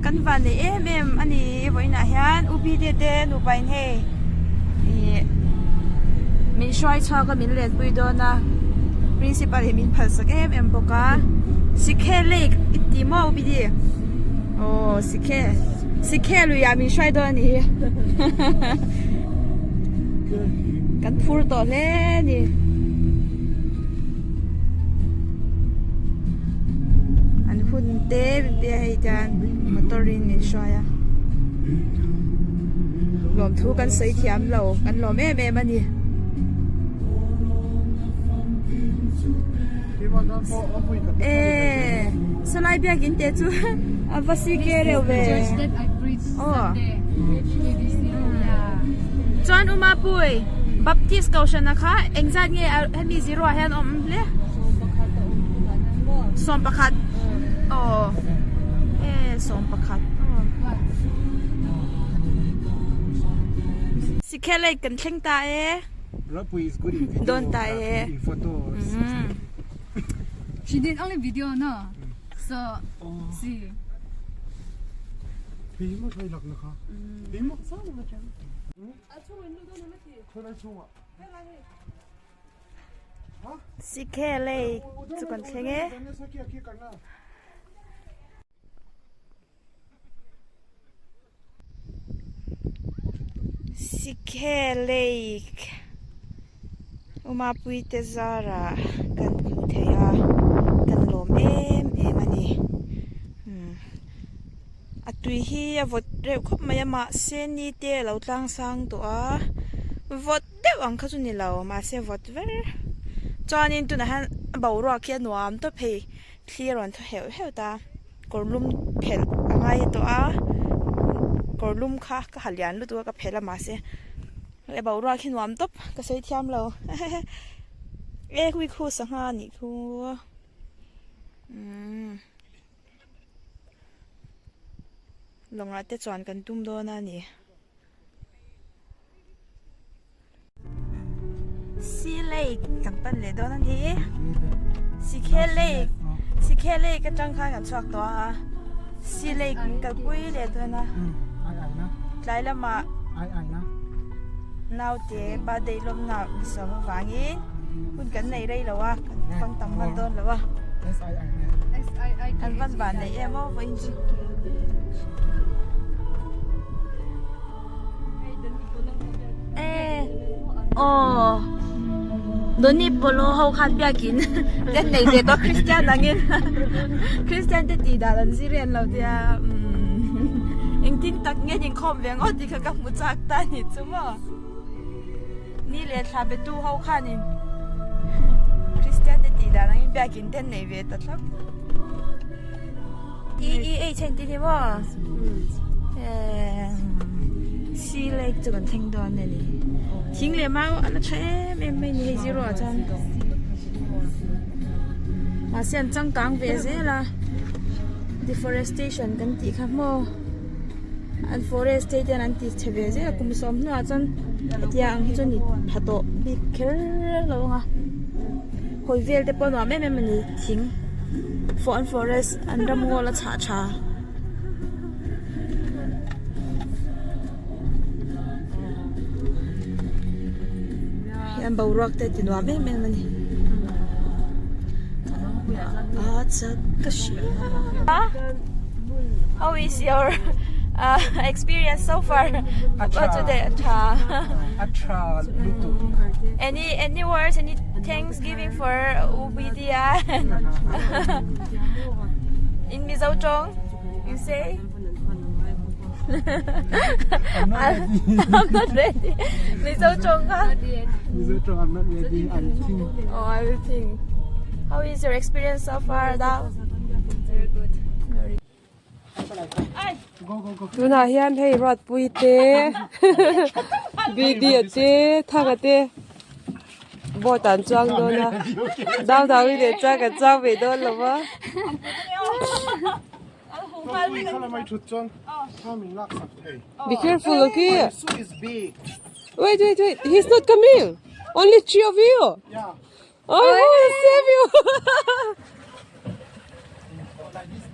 กันวันนี้อันนี้วันไหนฮะอุบิเหตุอุบัติเหตุมินช่วยชาวก็มินเรียนปุยโดนะ principal มินพัสกบอกว่าสิเคเล็กอิติมออุบิเหตุโอ้สิเคลุยามินช่วยโดนี่กันพูดต่อเลยนี่อันพูดเต้เบียให้จานมอเตอร์นี่ช่วยลมทุกันใส่เทียมเรากันลมมันนี่สไลด์เบียกินเตจูภาษีเกเรเวโอ้จอนอุมาปุยบัพติสเกาชันนะคะเอ็งจัดเงี้ยให้มีซีโร่แฮนด์อมเลยสมประคัดโอ้สมประคัดสิแค่เลยกันเช่งตาโดนตาShe did only video, no? So, see. พี่ไม่เคยหลักนะคะพี่ไม่ชอบเลยจังสิแค่เลยจุกันเช่งสิแค่เลยอุมาปุยเตซาระกันกุเทียกันลมอันนี้อัตุยฮีวอดเร็วคบมายมาเซนีเตเราตั้งสังตัววอดเดวังเขาจุนี่เรามาเซวอดเวอร์จอนินตัวนั้นบ่าวรักเขียนวามตัวเพย์เคลียร์วันตัวเหวตากอลุ่มเพลอะไรตัวกอลุ่มค่ะก็หันยันรู้ตัวกับเพลมาเซไอ้บ่าวรักเขียนวามตัวก็ใส่เทียมเราคุยคู่สังหารนี่คู่ลงรัดเตจวนกันตุ้มโดนนี่ซีเล็กกันเป็นเลยโดนทีซีเคเล็กก็จังข้ากันชอบตัวซีเล็กกับกุยเลยตัวนะไล่ละมาน่าวเจ๊บาดเดลมน่าวสมฟังยินคุณกันในไรหรอวะฟังตำมันโดนหรอวะอันวันบานในมอวันจิโอ้โดนี่โปโลเขาคัดเบียกินเด็กในเด็กตัวคริสเตียนนั่งกินคริสเตียนจะตีดาลันซีเรียนเราเดียเองทิ้งตักเงี้ยยังคอมเวียงอ๋อที่เขากับมุจักตาหิจุ๊มนี่เลยทำไปตู้เขาคันนี่คริสเตียนจะตีดาลันเบียกินเด็กในเวทครับเช่นที่ว่าซีเล็กจะกันทิ้งโดนนี่ทิ้งเลยมั้งอันนั้นใช่ไม่นี่ให้Ziroจังมาเสียนจังกลางเวสละ deforestation กันตีครับโมอัน forestation อันตีเฉเวสละกุมสมนัวจันที่ยังจนนี่พัดโตบิกเคอร์แล้วงะหอยเวลเดปนว่าไม่มันนี่ทิ้ง forest อันรำงัวละชาอันบ่าวรักแต่ติดว่าไม่มันนี่สักกะชิ How is your experience so far about today? Atra lutu. Any words, any Thanksgiving for Ubidia in Mizojong? You say? I'm not ready. Mizojong, huh? Mizojong, I'm not ready. I'll think. Oh, I will think. How is your experience so far, Dao? Very good. Very. ดูน่าเฮียนให้รอดปุยเต้บีเดียเต้ท่ากะเต้บ่ตันจังโดนนะดาวอีเดจ้ากับเจ้าไปโดนหรอวะ Be careful, okay? Wait, he's not coming. Only three of you. Yeah. Oh, I want to save you.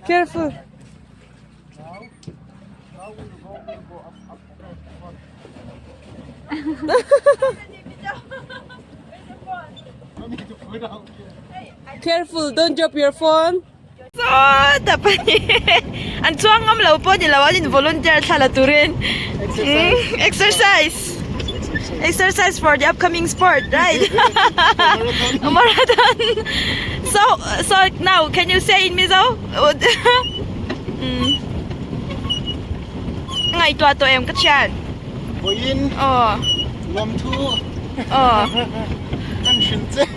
Careful. Careful, don't drop your phone. So, dapat ni. Ang tuwang ang law po nila din volunteer sa laturin. Exercise. Exercise for the upcoming sport, right? A marathon. So now, can you say in Mizo? Ngay tua to em kachan. Boyin, Oh. Lam Tu, Oh. An Shinze.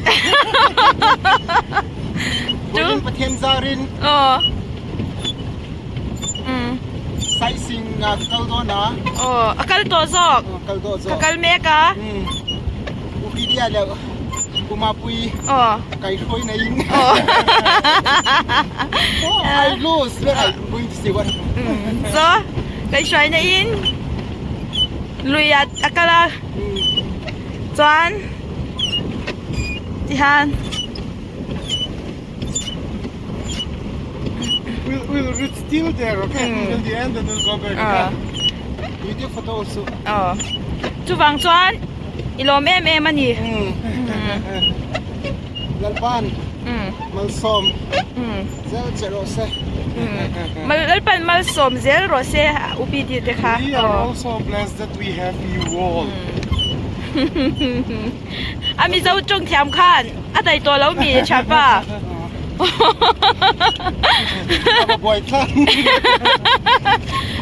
Boyin Patien Zarin, Oh. Saising Kaldona, Oh. Akal to sok. Kaldozo. Kakal meka. Upi dia ada kumapui Oh. kai hoi na yin. Oh. I lose, but I'm going to see what. So, kay Shoy na in. Luyat akala. Chuan. Tihan. We'll reach still there, okay? Until the end, and then go back. You take photo also. Oh. Chu wang chuan. Ilom em ani. Lalpan, Malsom, Zel Jerose. Malpan mal som zel rose upi di te kha. We are also blessed that we have you all. Ami zau chung thiam khan. Atai to lo mi cha pa. Boy,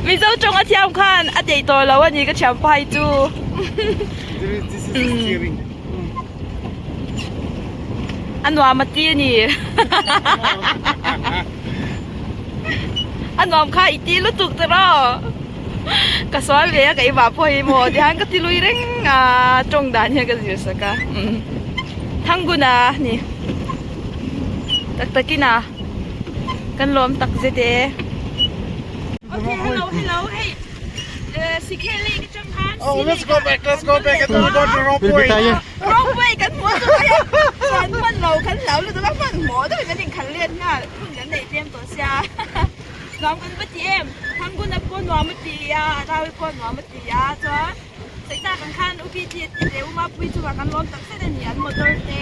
Mi zau chung a thiam khan. Atai to lo ani ka cham pai chu. this is steering. Anwa mati ni. Anwam kha iti lu tuk tro. Ka sol le ka iba phoi mo dihan ka tilui reng trong dan he ka jir saka. Thanguna ni. Taktakina. Kan lom tak zete. Okay, hello. Hey. Sheah Lake jam han. Oh, let's go back and then we go to Rompway. Rompway กันหัวตัว呀船มันเราขันเหลาหรือว่ามันหมอ都เป็นกันขันเลียนง่ะกันในเตรียมตัวเสียน้องกันปะเตรียมทั้งกุนับก้นน้องมาตียาเราไปก้นน้องมาตียาจ้ะใส่ตากันขันอุปจีเดี๋ยวมาปุยจัวกันล้มตักเส้นเหนียนมอเตอร์เตะ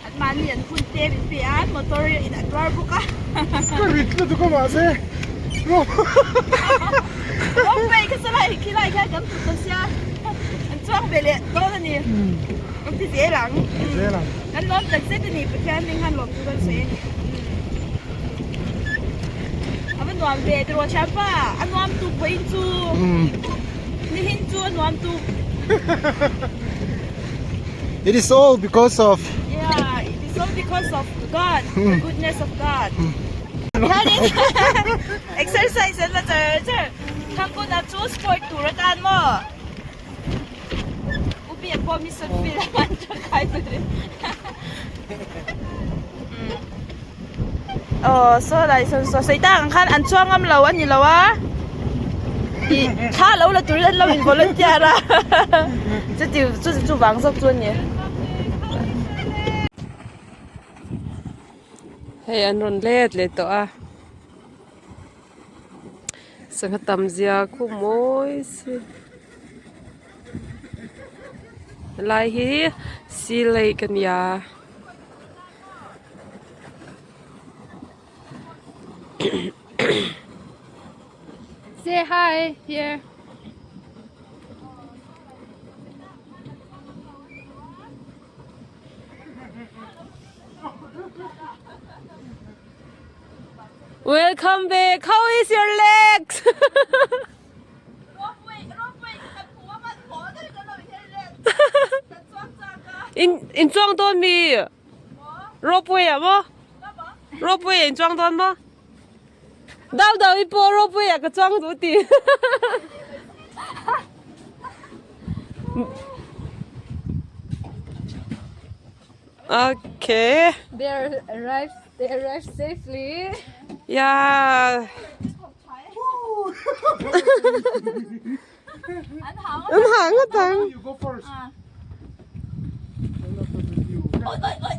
อันมาเหนียนคุณเตะเป็นเปียนมอเตอร์อินอัดวาร์บุกะ Ritlo to come on, say. No. ล้มไปก็สไลด์ขี้ไล่แค่กันตัวเสียอันช่วงเบลล์โตแล้วนี่มันที่เสียหลัง กันล้มจากเส้นนี่ไปแค่นึงหันหลบทุกเส้นอันนวมเบตัวชาป้าอันนวมตุกไปจูนี่หินจูอันนวมตุก It is all because of. yeah it is all because of God the goodness of God ท่านี้ exercise แล้วเจอทั้งคนอ่ะจูสปอร์ตตัวกันมั้งอุปยพอมีสุดฟิลมันจะใครไปเลยso lại so xây ta khăn ăn choang ngâm lẩu ăn gì lẩu á thì khá lẩu là tụi anh làm mình volunteer ra chứ tiểu chú vắng sốc chuôn nhỉ Hey, anh run lết lết to à. Sang cái tầm zia khu mối xí. Lại hi Sheah Lake kan ya. Say hi here. Welcome back. How is your legs? in 装多米 rope 啊么 rope in 装多吗 đau一波 rope 啊个装多点 Okay. They arrived safely. Yeah. Anh hẳn. You go first.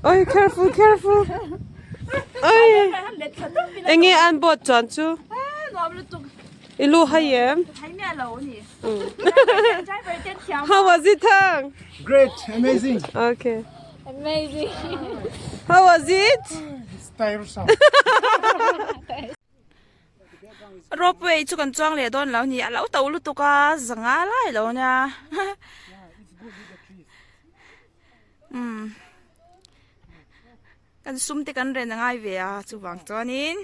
Ôi, careful. Ôi. Anh nghe ăn bột chọn chú. Ilu hayem. Hai mẹ lâu nhỉ. Trái về trên chiang. How was it, Tang? Great, amazing. Okay. Amazing. How was it? It's tiresome. Rope chu kan chuang le don lo ni a lo to lu tu ka zanga lai lo nya. Kan sum te kan ren ngai ve a chu wang chuanin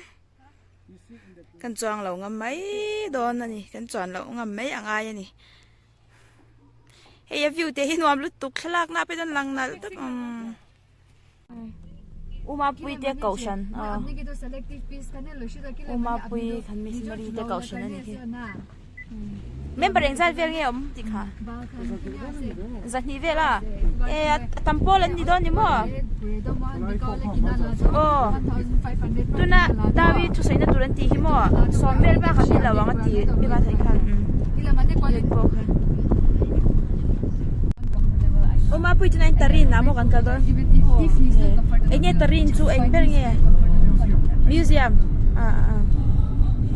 kan chuang lo ngam mai don ani kan chuan lo ngam mai angai ani. Hey view te hi nuam lu tu khlak na pe don lang na tak Uma pui te kaushan. Amni ki to selective piece kan lo shi da ki le. Uma pui kan missionary te kaushan ani ki. Member engzal vel nge om ti kha. Zahni vela. E tampol an ni don ni mo. Oh. Tuna dawi tu sai na turan ti hi mo. Som vel ba kha ni lawang ti mi ba thai khan. Uma pui tu nai tarin na mo kan ka don. Enge tarin chu eng ber nge. Museum.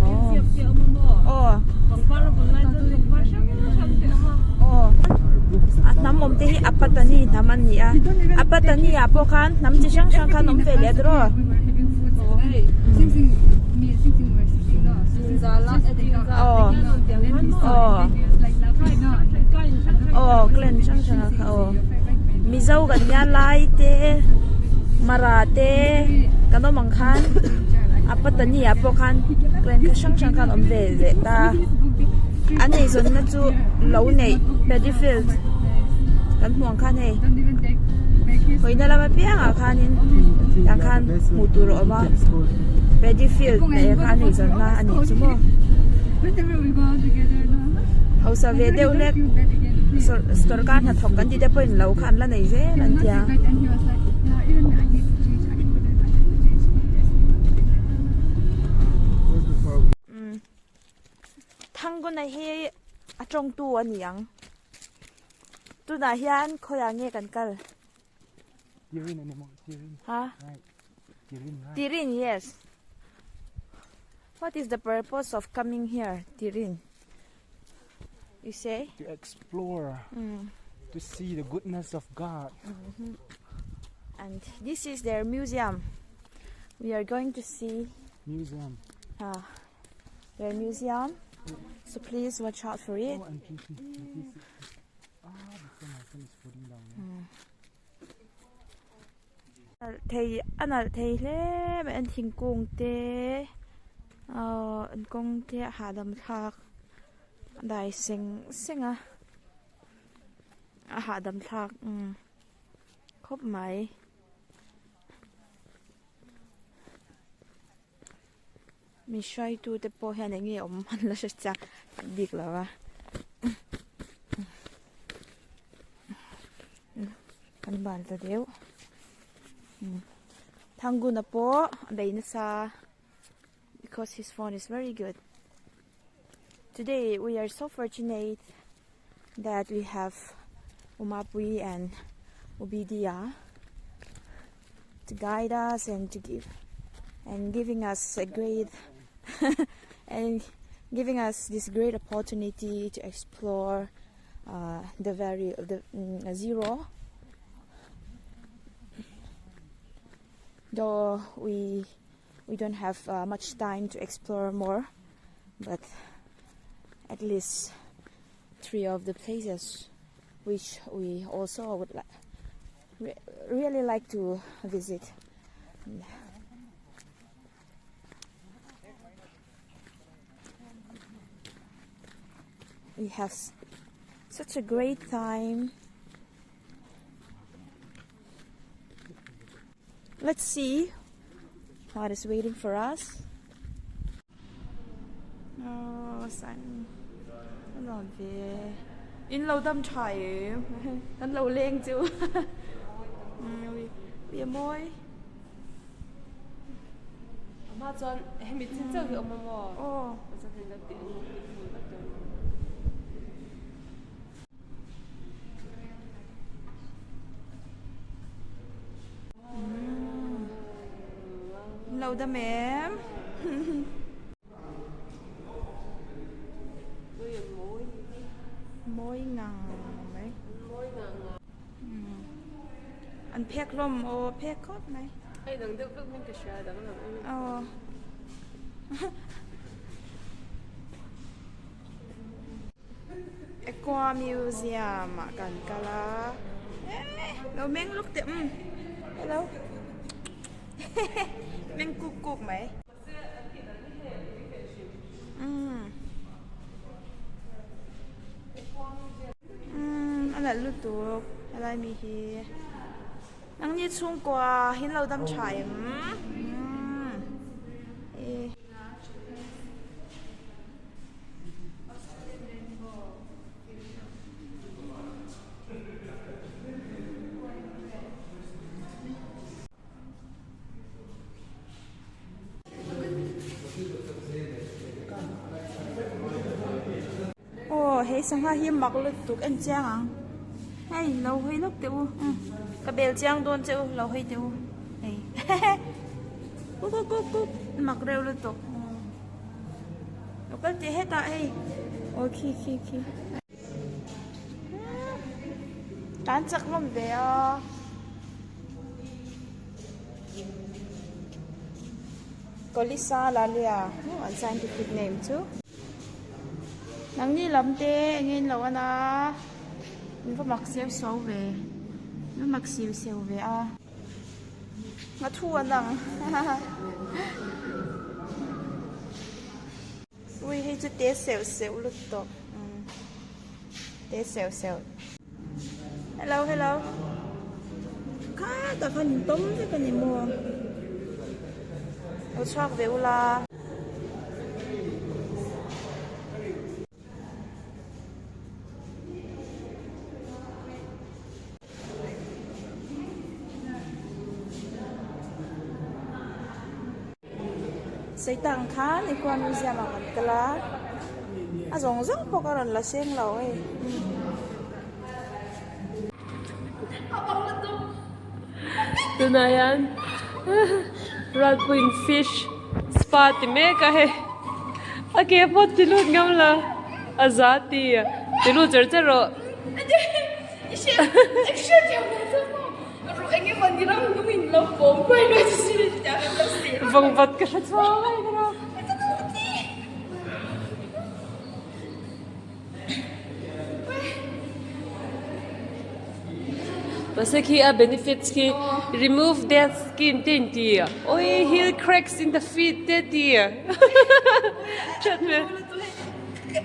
Oh. Oh. At nam mom te hi apatani naman niya. Apatani apo kan nam chi sang sang kan om ve le dro. Oh. Oh. Oh, Glen sang sang ka oh. Mizo kan nya lai te marate kano mangkhan apatani apo kan Glen ka sang sang kan om ve le ta. Anh ấy dân nó chú lâu này Paddy Field kan muang khan hey koi na lama piang a khanin yang khan mutur oma Paddy Field ne khan ei zon na ani chumo hausa ve deu le store kan ha thok kan ti te point lo khan la nei je nan tia Thanggo na hi atong tu aniang tu na hian khoya nge kan kal Tirin anymore. Tirin. ha Right. Tirin. Right. Tirin, yes. What is the purpose of coming here, Tirin? You say? To explore, to see the goodness of God. And this is their museum. We are going to see Museum. their museum. So please watch out for it. Oh, and please. Before my son is falling down. Thầy anh là thầy thế mà anh thình cung tê anh cung tê hạ đầm thạc đại sinh sinh hạ đầm thạc khóc máy mình xoay tu tê po hè này nghe ông anh là sẽ chắc biết là va anh bàn ta đéo Thanggu na po bay sa because his phone is very good. Today we are so fortunate that we have Umapui and Ubidia to guide us and to giving us a great and giving us this great opportunity to explore the Ziro. Though we don't have much time to explore more, but at least 3 of the places which we also would really like to visit. We have such a great time. Let's see what is waiting for us. Oh, sun. Nó về. In lâu tâm trời. Nó lâu lên chứ. Bia môi. Mà chọn em biết chính xác ông mà. Oh. Lâu đâm em. เพกลมโอเพกครบไหม ไอ้หนังเด็กพวกมันก็เชื่อแต่มัน อ๋อเอกวามิวเซียมกันกะลาเราแม่งลูกเต็มแล้วแม่งกุกไหมอะไรลูกตัวอะไรมีเฮนั่งนี่ชุ่มกว่าเห็นเราดำฉายโอ้เฮ้ยสังหารหิมมักลุกตุกเอ็นเจียงเฮ้ยเราเฮ้ยลูกเตียวกระเบลเจียงโดนเจียวเราเฮ้ยเตียวเฮ้ยกุ๊กมักเร็วลุกตุกเราก็จะให้ตาเฮ้ยโอเคการจักลมเดียวกอลิซาลาเลียอัน scientific name too nắng đi lắm tê nhìn lâu anh à mình phải mặc xíu xấu về nó mặc xíu về à nó thua nằng ui hay chứ té xéo lúc đó té xéo hello cá ta phần tôm thế cái này mua nó choạc về ula xây tàng khá này quan museum mà còn cái lá giống rất có cái là xem lầu ấy từ này anh red wing fish spa thì mấy cái hay cái bớt thì luôn ngâm là azati thì luôn chơi rồi anh em mình đi đâu cũng mình lâu bốn quay đôi chỉ xin chào em lâu xỉu vòng vật cái sao vậy đó Basta khi a benefits ki remove dead skin tin ti. Oi heal cracks in the feet te ti. Chat me.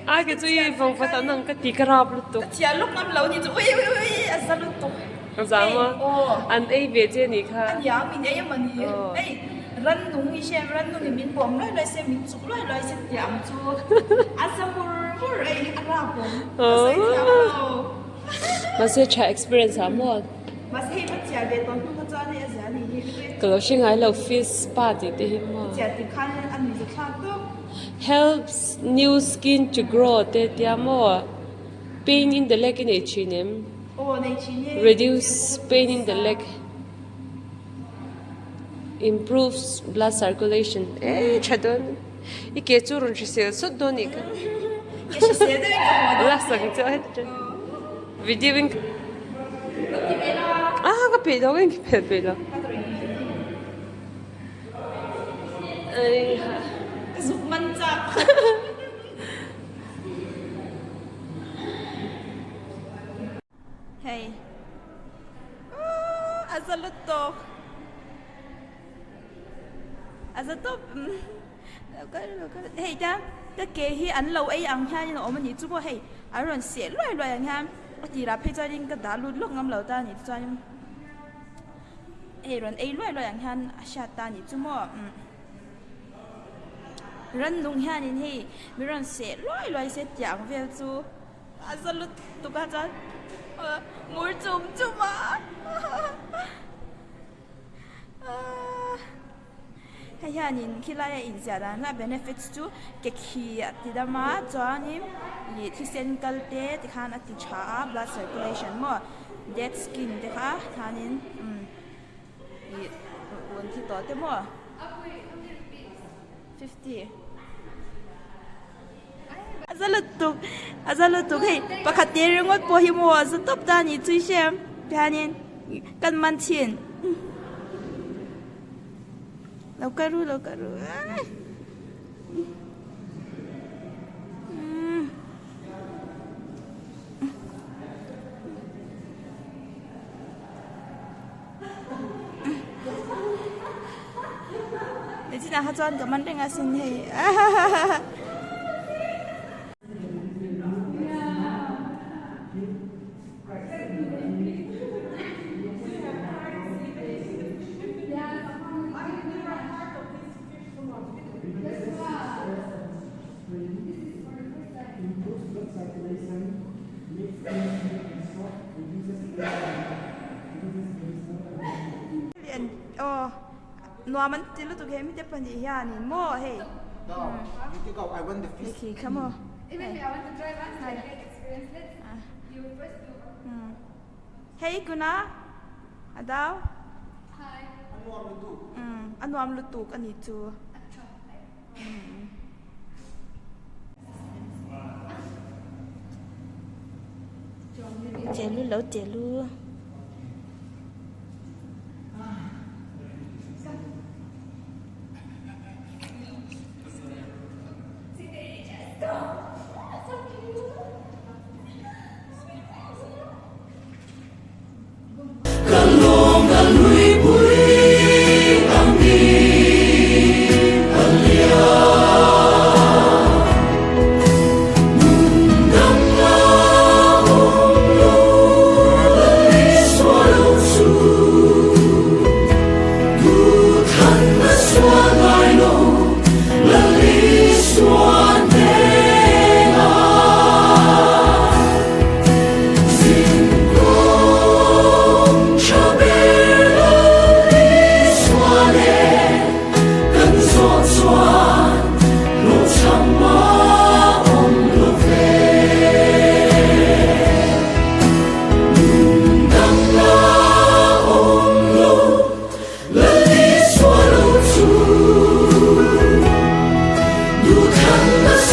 A cái chuyện vòng vật anh cái tí crab luôn to. chỉ lúc năm lâu thì ui anh sao lúc tục Sao mà? Anh ấy về chơi nhỉ kha. anh nhớ mình ấy mà nhỉ ấy rắn nung như xem rắn nung thì mình bỏng lại xem mình chụp lại xem tiệm chú anh sao bur ấy anh làm bỏng Mà sẽ try experience hả mua? mà sẽ mất trả về tốn không có cho nên giá này Cái lúc sinh ai lâu fish spa thì thế mà. trả thì khăn anh mình sẽ khăn tốt Helps new skin to grow te te mo. Pain in the leg in H&M. này chỉ nhé Reduce pain in the leg. Improves blood circulation. Chadon. Ike churun chi se sut donik. cái sẽ sẽ đấy cái La sang cho hết. Videoing. Cái pedo cái pedo. Ai ha. giúp mình chắc hey azalutto hey cha cái kế hi ăn lâu ấy ăn ha nhưng mà mình nghĩ chung hey ăn rồi xé loài ăn ha chỉ là phải cho nên cái đá lút lúc ngâm lâu ta nhỉ cho nên hey rồi ấy loài ăn ha sát ta nhỉ chung mà rắn nung ha nên hey mình rồi xé loài xé chẳng về chú azalutto cái cha 물 좀 줘봐. 하야닌 키라의 인자라나 benefits 주 개키야 디다마 저님 이 티센갈 때 디칸 아티 차 blood circulation 뭐 dead skin 데가 타닌 이 원티 또때 뭐 50 azaluttuk hey pakhatirungot pohimo azatop tani chuisem pianin กันมันเชียนเราก็รู้เดี๋ยวที่น่าฮัจจอนกับมันได้งานสินเฮนัวมันจิลุตุเกมิเตปันจิยานี่โม่เฮ้ No, you think I want the โอ fish. เคcome on Even if I want to try one, I get experience. Let's you first do. เฮ้ยกูนะอาดาว Hi. อันวามลุตุกอันนี้จูเจลูแล้วเจลู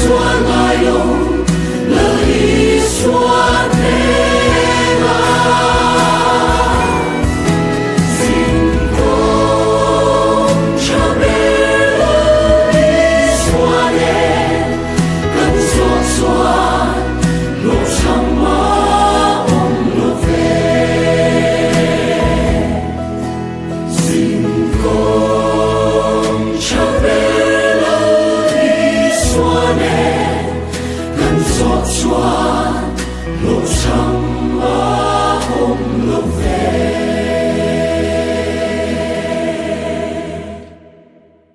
说来用了一说。